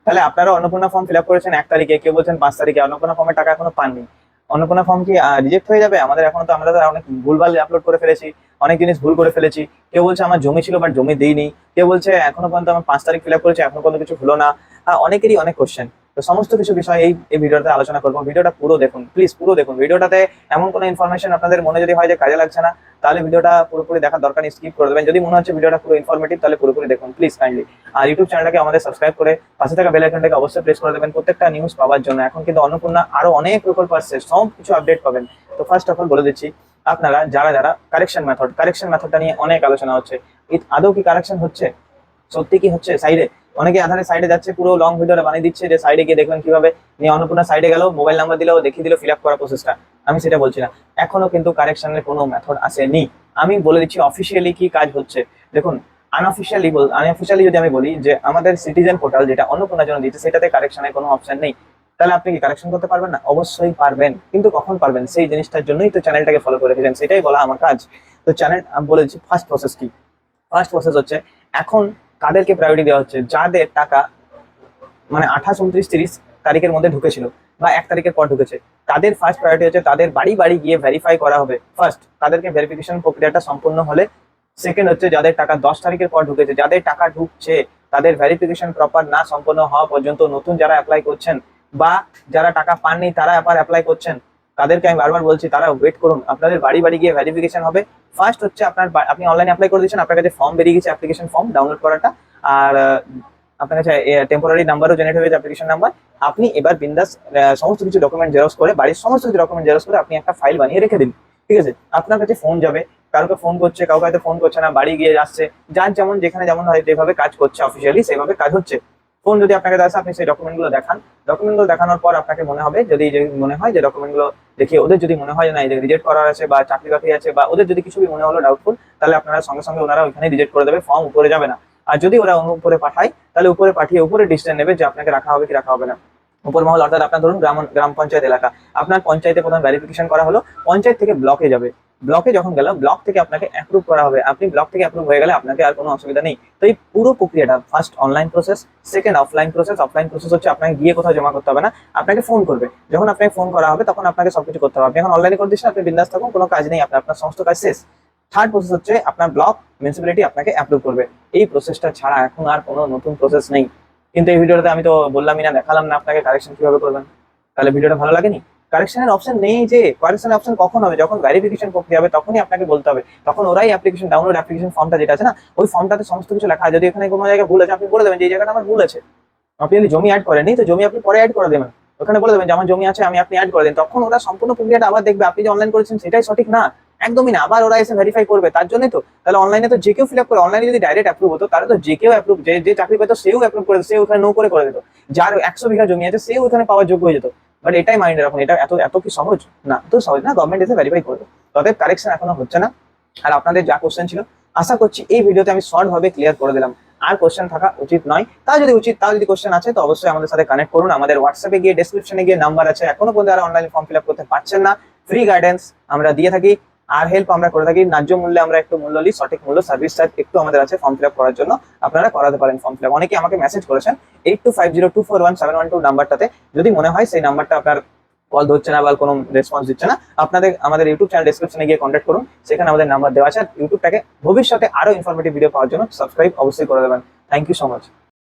তাহলে আপনারা Annapurna form fill up করেছেন 1 তারিখে, কেউ বলছেন 5 তারিখে, অন্নপূর্ণা ফর্মের টাকা এখনো পাননি। অন্নপূর্ণা ফর্ম কি রিজেক্ট হয়ে যাবে? আমাদের এখনো তো আমরা তো অনেক ভুলভাল আপলোড করে ফেলেছি, অনেক জিনিস ভুল করে ফেলেছি। কেউ বলছে আমার জমি ছিল বাট জমি দিইনি, কেউ বলছে এখনো পর্যন্ত আমার 5 তারিখ ফিল আপ করেছি এখনো পর্যন্ত কিছু হলো না। অনেকেরই অনেক কোশ্চেন। তো সমস্ত কিছু বিষয় এই ভিডিওতে আলোচনা করবো। ভিডিওটা পুরো দেখুন, প্লিজ পুরো দেখুন। ভিডিওটাতে এমন কোনো ইনফরমেশন আপনাদের মনে যদি হয় যে কাজে লাগছে না, তাহলে ভিডিওটা পুরোপুরি দেখার দরকার নেই, স্কিপ করে দেবেন। যদি মনে হচ্ছে ভিডিওটা পুরো ইনফরমেটিভ, তাহলে পুরোপুরি দেখুন প্লিজ কাইন্ডলি। আর ইউটিউব চ্যানেলটাকে আমাদের সাবস্ক্রাইব করে পাশে থাকা বেল আইকনটাকে অবশ্যই প্রেস করে দেবেন প্রত্যেকটা নিউজ পাওয়ার জন্য। এখন কিন্তু অন্নপূর্ণা আরো অনেক প্রকল্প আসছে, সব কিছু আপডেট পাবেন। তো ফার্স্ট অফ অল বলে দিচ্ছি, আপনারা যারা যারা কারেকশন মেথডটা নিয়ে অনেক আলোচনা হচ্ছে, আদৌ কি কারেকশন হচ্ছে, সত্যি কি হচ্ছে সাইডে? অনেকে আধারে সাইডে যাচ্ছে, পুরো লং ভিডিওটা বানিয়ে দিচ্ছে যে সাইডে গিয়ে দেখবেন কিভাবে নিয়ে অন্নপূর্ণা সাইডে গেল, মোবাইল নাম্বার দিল, দেখিয়ে দিল ফিল আপ করা প্রসেসটা। আমি সেটা বলছি না, এখনো কিন্তু কারেকশনের কোনো মেথড আসেনি। আমি বলে দিচ্ছি অফিসিয়ালি কি কাজ হচ্ছে। দেখুন, আনঅফিসিয়ালি যদি আমি বলি যে আমাদের সিটিজেন পোর্টাল যেটা অন্নপূর্ণার জন্য দিচ্ছে, সেটাতে কারেকশনের কোনো অপশন নেই। তাহলে আপনি কি কারেকশন করতে পারবেন না? অবশ্যই পারবেন, কিন্তু কখন পারবেন সেই জিনিসটার জন্যই তো চ্যানেলটাকে ফলো করে রেখেছেন, সেটাই বলা আমার কাজ। তো চ্যানেল আমি বলে দিচ্ছি ফার্স্ট প্রসেস কি। ফার্স্ট প্রসেস হচ্ছে, এখন কাদেরকে প্রায়োরিটি দেওয়া হচ্ছে? যাদের টাকা মানে 28, 29, 30 তারিখের মধ্যে ঢুকেছিল বা 1 তারিখের পর ঢুকেছে, তাদের ফার্স্ট প্রায়োরিটি হচ্ছে তাদের বাড়ি বাড়ি গিয়ে ভেরিফাই করা হবে। ফার্স্ট তাদেরকে ভেরিফিকেশন প্রক্রিয়াটা সম্পূর্ণ হলে, সেকেন্ড হচ্ছে যাদের টাকা 10 তারিখের পর ঢুকেছে, যাদের টাকা ঢুকছে তাদের ভেরিফিকেশন প্রপার না সম্পন্ন হওয়া পর্যন্ত নতুন যারা অ্যাপ্লাই করছেন বা যারা টাকা পাননি তারা আবার অ্যাপ্লাই করছেন, তাদেরকে আমি বারবার বলছি তারা ওয়েট করুন, আপনাদের বাড়ি বাড়ি গিয়ে ভেরিফিকেশন হবে। ফার্স্ট হচ্ছে আপনি অনলাইনে অ্যাপ্লাই করে দিচ্ছেন, আপনার কাছে ফর্ম বেরিয়ে গেছে, অ্যাপ্লিকেশন ফর্ম ডাউনলোড করাটা। আর আপনার কাছে টেম্পোরারি নাম্বারও জেনারেট হয়ে গেছে, অ্যাপ্লিকেশন নাম্বার। আপনি এবার বিন্দাস সমস্ত কিছু ডকুমেন্ট জেরক্স করে, বাড়ির সমস্ত কিছু ডকুমেন্ট জেরক্স করে আপনি একটা ফাইল বানিয়ে রেখে দিন। ঠিক আছে? আপনার কাছে ফোন যাবে, কাউকে ফোন করছে, কাউকে হয়তো ফোন করছে না, বাড়ি গিয়ে যাচ্ছে, যার যেমন যেখানে যেমন হয় যেভাবে কাজ করছে অফিসিয়ালি সেইভাবে কাজ হচ্ছে। ফোন যদি আপনাকে আসে, আপনি সেই ডকুমেন্টগুলো দেখান। ডকুমেন্টগুলো দেখানোর পর আপনাকে মনে হবে, যদি মনে হয় যে ডকুমেন্টগুলো দেখিয়ে ওদের যদি মনে হয় না যে রিজেক্ট করার আছে বা চাকরি বাকরি আছে বা ওদের যদি কিছু মনে হলো ডাউটফুল, তাহলে আপনারা সঙ্গে সঙ্গে ওনারা ওইখানে রিজেক্ট করে দেবে, ফর্ম উপরে যাবে না। আর যদি ওরা উপরে পাঠায়, তাহলে উপরে পাঠিয়ে উপরে ডিসিশন নেবে যে আপনাকে রাখা হবে কি রাখা হবে না। উপর মহল অর্থাৎ আপনার ধরুন গ্রাম পঞ্চায়েত এলাকা, আপনার পঞ্চায়েতে প্রথম ভেরিফিকেশন করা হলো, পঞ্চায়েত থেকে ব্লকে যাবে, ব্লকে যখন গেল ব্লক থেকে আপনাকে অ্যাপ্রুভ করা হবে, আপনি ব্লক থেকে অ্যাপ্রুভ হয়ে গেলে আপনাকে আর কোনো অসুবিধা নেই। তো এই পুরো প্রক্রিয়াটা first online process, second offline process. Offline process হচ্ছে আপনাকে গিয়ে কোথাও জমা করতে হবে না, আপনাকে ফোন করবে, যখন আপনাকে ফোন করা হবে তখন আপনাকে সবকিছু করতে হবে। আপনি এখন অনলাইনে করে দিচ্ছেন, আপনি বিন্দাস থাকুন, কোনো কাজ নেই, আপনার সমস্ত কাজ শেষ। থার্ড প্রসেস হচ্ছে আপনার ব্লক মিউনিসিপ্যালিটি আপনাকে অ্যাপ্রুভ করবে। এই প্রসেসটা ছাড়া এখন আর কোনো নতুন প্রসেস নেই। কিন্তু এই ভিডিওতে আমি তো বললামই না, দেখালাম না আপনাকে কারেকশন কিভাবে করবেন। তাহলে ভিডিওটা ভালো লাগেনি? কারেকশনের অপশন নেই যে, কারেকশনের অপশন কখন হবে? যখন ভেরিফিকেশন প্রক্রিয়া হবে তখনই আপনাকে বলতে হবে, তখন ওরাই অ্যাপ্লিকেশন ডাউনলোড অ্যাপ্লিকেশন ফর্মটা যেটা আছে না, ওই ফর্মটাতে সমস্ত কিছু লেখা। যদি এখানে কোনো জায়গায় ভুল আছে আপনি বলে দেবেন যে এই জায়গাটা আমার ভুল আছে। আপনি যদি জমি অ্যাড করেননি, তো জমি আপনি পরে অ্যাড করে দেবেন, ওখানে বলে দেবেন যে আমার জমি আছে, আপনি অ্যাড করে দিন। তখন ওরা সম্পূর্ণ প্রক্রিয়াটা আবার দেখবে, আপনি যে অনলাইন করেছেন সেটাই সঠিক না, একদমই না, আবার ওরা এসে ভেরিফাই করবে। তার জন্যই তো, তাহলে অনলাইনে তো যে কেউ ফিল আপ করে, অনলাইনে যদি ডাইরেক্ট অ্যাপ্রুভ হতো তাহলে তো যে কেউ অ্যাপ্রুভ, যে চাকরি পেতো সেও অ্যাপ্রুভ করে, সে ওখানে নো করে দিত। যার 100 বিঘা জমি আছে সেও ওখানে পাওয়ার যোগ্য হয়ে যেত। বাট এটাই মাইন্ডে রাখুন, এটা এত এত কি সহজ না, তো সহজ না, গভর্নমেন্ট এসে ভেরিফাই করবে। তবে কারেকশন এখনো হচ্ছে না। আর আপনাদের যা কোশ্চেন ছিল, আশা করছি এই ভিডিওতে আমি শর্ট ভাবে ক্লিয়ার করে দিলাম। আর কোশ্চেন থাকা উচিত নয়, তাও যদি কোশ্চেন আছে তো অবশ্যই আমাদের সাথে কানেক্ট করুন। আমাদের হোয়াটসঅ্যাপে গিয়ে ডেসক্রিপশনে গিয়ে নাম্বার আছে, এখনো পর্যন্ত যারা অনলাইনে ফর্ম ফিল আপ করতে পারছেন না, ফ্রি গাইডেন্স আমরা দিয়ে থাকি, আর হেল্প আমরা করে থাকি। ন্যায্য মূল্যে আমরা একটু মূল্য নিই, সঠিক মূল্য, সার্ভিস চার্জ একটু আমাদের আছে ফর্ম ফিল আপ করার জন্য, আপনারা করাতে পারেন ফর্ম ফিল আপ। অনেকে আমাকে মেসেজ করেছেন 8250241712 নাম্বারটাতে, যদি মনে হয় সেই নাম্বারটা আপনার কল ধরছে না বা কোনো রেসপন্স দিচ্ছে না, আপনাদের আমাদের ইউটিউব চ্যানেল ডেসক্রিপশনে গিয়ে কন্ট্যাক্ট করুন, সেখানে আমাদের নাম্বার দেওয়া আছে। ইউটিউবটাকে ভবিষ্যতে আরো ইনফরমেটিভ ভিডিও পাওয়ার জন্য সাবস্ক্রাইব অবশ্যই করে দেবেন। Thank you so much.